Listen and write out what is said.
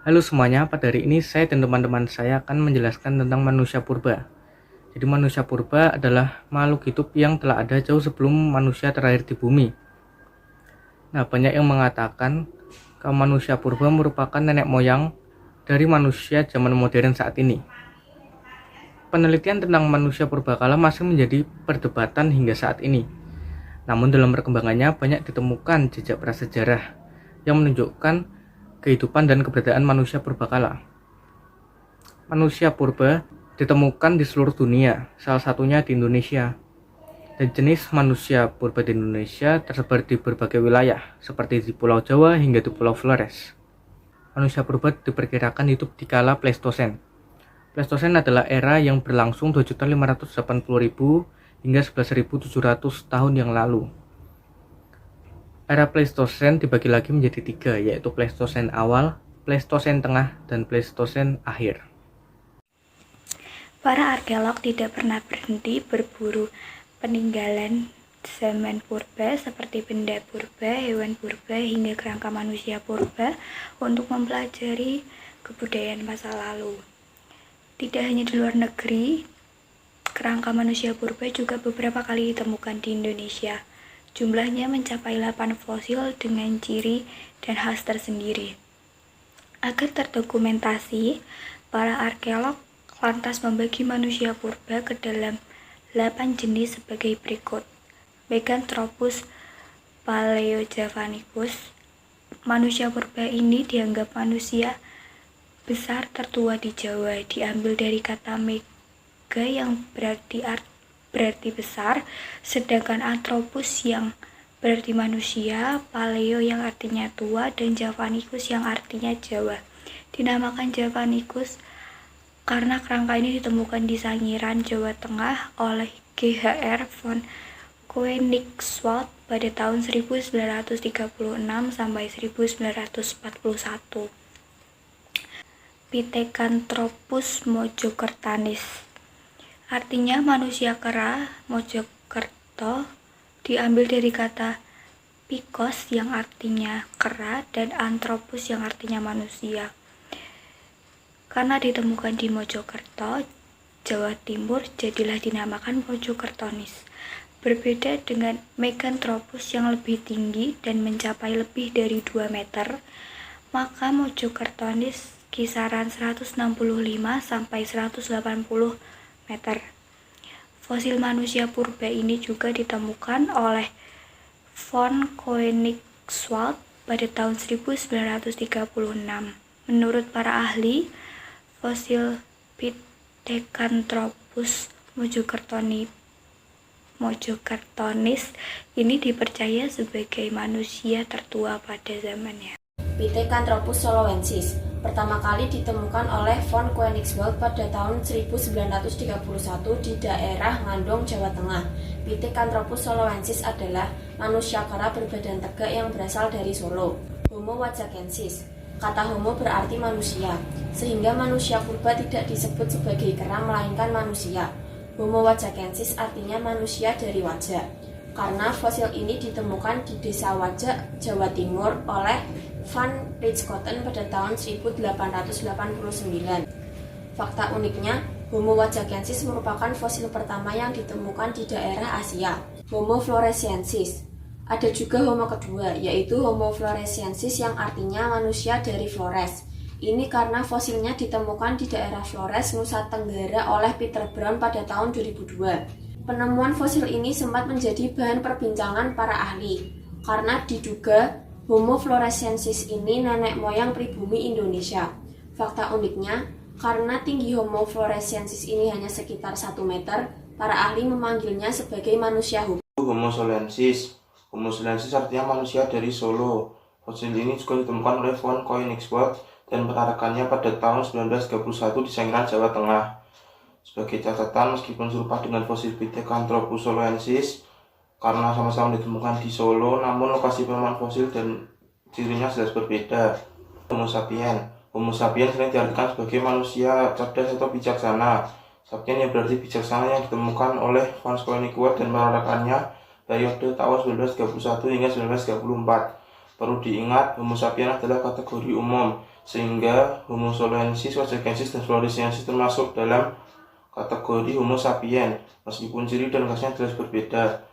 Halo semuanya, pada hari ini saya dan teman-teman saya akan menjelaskan tentang manusia purba. Jadi manusia purba adalah makhluk hidup yang telah ada jauh sebelum manusia terakhir di bumi. Nah, banyak yang mengatakan kalau manusia purba merupakan nenek moyang dari manusia zaman modern saat ini. Penelitian tentang manusia purbakala masih menjadi perdebatan hingga saat ini. Namun dalam perkembangannya banyak ditemukan jejak prasejarah yang menunjukkan kehidupan dan keberadaan manusia purbakala. Manusia purba ditemukan di seluruh dunia, salah satunya di Indonesia. Dan jenis manusia purba di Indonesia tersebar di berbagai wilayah, seperti di Pulau Jawa hingga di Pulau Flores. Manusia purba diperkirakan hidup di kala Pleistosen. Pleistosen adalah era yang berlangsung 2.580.000 hingga 11.700 tahun yang lalu. Era Pleistosen dibagi lagi menjadi tiga, yaitu Pleistosen awal, Pleistosen tengah, dan Pleistosen akhir. Para arkeolog tidak pernah berhenti berburu peninggalan zaman purba seperti benda purba, hewan purba, hingga kerangka manusia purba untuk mempelajari kebudayaan masa lalu. Tidak hanya di luar negeri, kerangka manusia purba juga beberapa kali ditemukan di Indonesia. Jumlahnya mencapai 8 fosil dengan ciri dan khas tersendiri. Agar terdokumentasi, para arkeolog lantas membagi manusia purba ke dalam 8 jenis sebagai berikut. Meganthropus paleojavanicus. Manusia purba ini dianggap manusia besar tertua di Jawa, diambil dari kata mega yang berarti besar, sedangkan anthropus yang berarti manusia, paleo yang artinya tua, dan javanicus yang artinya Jawa. Dinamakan Javanicus karena kerangka ini ditemukan di Sangiran, Jawa Tengah oleh G.H.R. von Koenigswald pada tahun 1936 sampai 1941. Pithecanthropus mojokertanis. Artinya manusia kera. Mojokerto diambil dari kata pikos yang artinya kera dan anthropus yang artinya manusia. Karena ditemukan di Mojokerto, Jawa Timur, jadilah dinamakan Mojokertonis. Berbeda dengan Meganthropus yang lebih tinggi dan mencapai lebih dari 2 meter, maka Mojokertonis kisaran 165 sampai 180 meter. Fosil manusia purba ini juga ditemukan oleh von Koenigswald pada tahun 1936. Menurut para ahli, fosil Pithecanthropus mojokertonis ini dipercaya sebagai manusia tertua pada zamannya. Pithecanthropus soloensis pertama kali ditemukan oleh von Koenigswald pada tahun 1931 di daerah Ngandong, Jawa Tengah. Pithecanthropus soloensis adalah manusia kera berbadan tegak yang berasal dari Solo. Homo wajakensis. Kata homo berarti manusia, sehingga manusia purba tidak disebut sebagai kera melainkan manusia. Homo wajakensis artinya manusia dari Wajak, karena fosil ini ditemukan di desa Wajak, Jawa Timur oleh Van Richthofen pada tahun 1889. Fakta uniknya, Homo wajakensis merupakan fosil pertama yang ditemukan di daerah Asia. Homo floresiensis. Ada juga Homo kedua, yaitu Homo floresiensis yang artinya manusia dari Flores. Ini karena fosilnya ditemukan di daerah Flores, Nusa Tenggara oleh Peter Brown pada tahun 2002. Penemuan fosil ini sempat menjadi bahan perbincangan para ahli, karena diduga Homo floresiensis ini nenek moyang pribumi Indonesia. Fakta uniknya, karena tinggi Homo floresiensis ini hanya sekitar 1 meter, para ahli memanggilnya sebagai manusia hukum. Homo solensis. Homo solensis artinya manusia dari Solo. Fosil ini juga ditemukan oleh von Koenigswald dan rekan-rekannya pada tahun 1931 di Sangiran, Jawa Tengah. Sebagai catatan, meskipun serupa dengan fosil Pithecanthropus soloensis karena sama-sama ditemukan di Solo, namun lokasi penemuan fosil dan cirinya jelas berbeda. Homo sapien. Homo sapien sering diartikan sebagai manusia cerdas atau bijaksana. Sapien yang berarti bijaksana yang ditemukan oleh von Koenigswald dan rekan-rekannya periode tahun 1931 hingga 1934. Perlu diingat, Homo sapiens adalah kategori umum, sehingga Homo soloensis, wajakensis, dan floresiensis termasuk dalam kategori Homo sapien, meskipun ciri dan khasnya jelas berbeda.